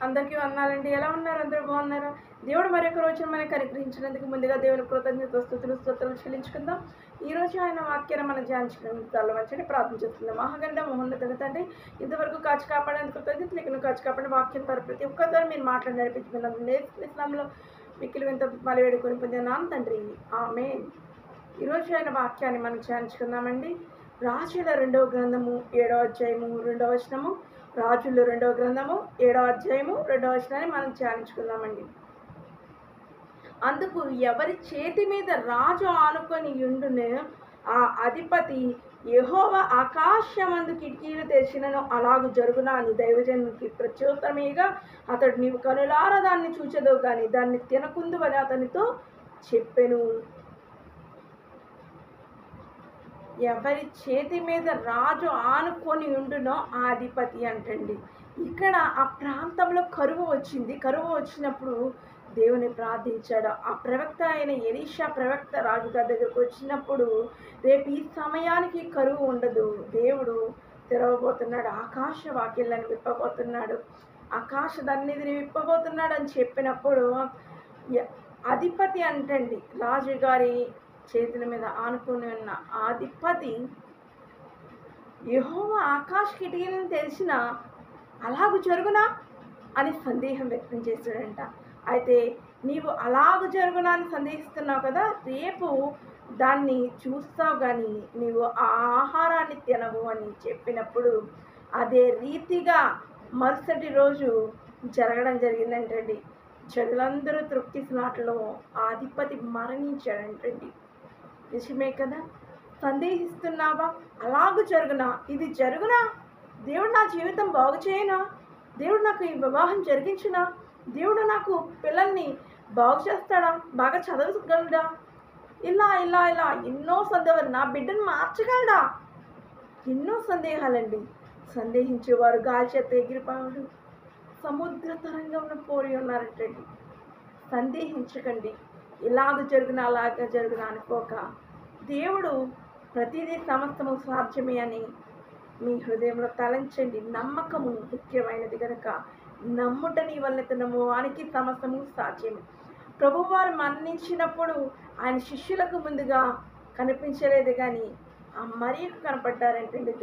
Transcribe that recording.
అందరికీ వందనాలండి. ఎలా ఉన్నారు? అందరూ బాగున్నారా? దేవుడు మరొక రోజున మనకు అనుగ్రహించినందుకు ముందుగా దేవుని కృతజ్ఞత స్తుతులు చెల్లించుకుందాం. ఈరోజు ఆయన వాక్యాన్ని మనం ధ్యానించుకుని తలవంచండి, ప్రార్థన చేసుకుందాం. మహాగండ మహోన్నతుడు తండ్రి, ఇంతవరకు కాచి కాపాడేందుకు కృతజ్ఞతలు. నీకు కాచి కాపాడిన వాక్యం ప్రతి ఒక్కరితో మీరు మాట్లాడి నడిపించుకున్నాను. నేర్చుకున్నాంలో మిక్కిలి వింత బలి వేడుకొని పొందినాను తండ్రి. ఆమేన్. ఈరోజు ఆయన వాక్యాన్ని మనం ధ్యానించుకుందామండి. రాజుల 2వ గ్రంథము 7వ అధ్యాయము 2వ వచనము. రాజులు 2వ గ్రంథము 7వ అధ్యాయము 2వ వచనాన్ని మనం ధ్యానించుకుందామండి. అందుకు ఎవరి చేతి మీద రాజు ఆనుకొని ఉండును ఆ అధిపతి యెహోవా ఆకాశమందు కిటికీలు తెరిచినను అలాగు జరుగునా అని దైవజనునికి ప్రత్యుత్తరమేగా అతడు నీవు కనులారా దాన్ని చూచెదవు కానీ దాన్ని తినకుందు అని అతనితో చెప్పెను. ఎవరి చేతి మీద రాజు ఆనుకొని ఉండునో ఆ అధిపతి అంటండి. ఇక్కడ ఆ ప్రాంతంలో కరువు వచ్చింది. కరువు వచ్చినప్పుడు దేవుని ప్రార్థించాడు. ఆ ప్రవక్త అయిన ఎలీషా ప్రవక్త రాజుగారి దగ్గరకు వచ్చినప్పుడు రేపు ఈ సమయానికి కరువు ఉండదు, దేవుడు తెరవబోతున్నాడు, ఆకాశ వాకిళ్ళని విప్పబోతున్నాడు, ఆకాశ దన్నిధిని విప్పబోతున్నాడు అని చెప్పినప్పుడు అధిపతి అంటండి, రాజుగారి చేతుల మీద ఆనుకొని ఉన్న అధిపతి యెహోవా ఆకాశ కిటికీలను తెరిచిన అలాగు జరుగునా అని సందేహం వ్యక్తం చేశాడంట. అయితే నీవు అలాగు జరుగునా అని సందేహిస్తున్నావు కదా, రేపు దాన్ని చూస్తావు కానీ నీవు ఆ ఆహారాన్ని తినవు అని చెప్పినప్పుడు అదే రీతిగా మరుసటి రోజు జరగడం జరిగిందంటండి. జనులందరూ తృప్తి స్నాట్లో ఆ అధిపతి మరణించాడంటండి. నిజమే కదా? సందేహిస్తున్నావా? అలాగూ జరుగునా, ఇది జరుగునా, దేవుడు నా జీవితం బాగు చేయనా, దేవుడు నాకు ఈ వివాహం జరిగించునా, దేవుడు నాకు పిల్లల్ని బాగు చేస్తాడా, బాగా చదవగలడా, ఇలా ఇలా ఇలా ఎన్నో సందేహాలు, నా బిడ్డను మార్చగలడా, ఎన్నో సందేహాలండి. సందేహించేవారు గాలి చేత ఎగిరిపాడు సముద్ర తరంగంలో పోయి ఉన్నారంటండి. సందేహించకండి. ఇలాగ జరుగునా అలాగ జరుగునా అనుకోక దేవుడు ప్రతిదీ సమస్తము సాధ్యమే అని మీ హృదయంలో తలంచండి. నమ్మకము ముఖ్యమైనది కనుక నమ్ముట నీ వల్ల నమ్మువానికి సమస్తము సాధ్యమే. ప్రభువారు మరణించినప్పుడు ఆయన శిష్యులకు ముందుగా కనిపించలేదు కానీ ఆ మరియకు కనపడ్డారంటండి.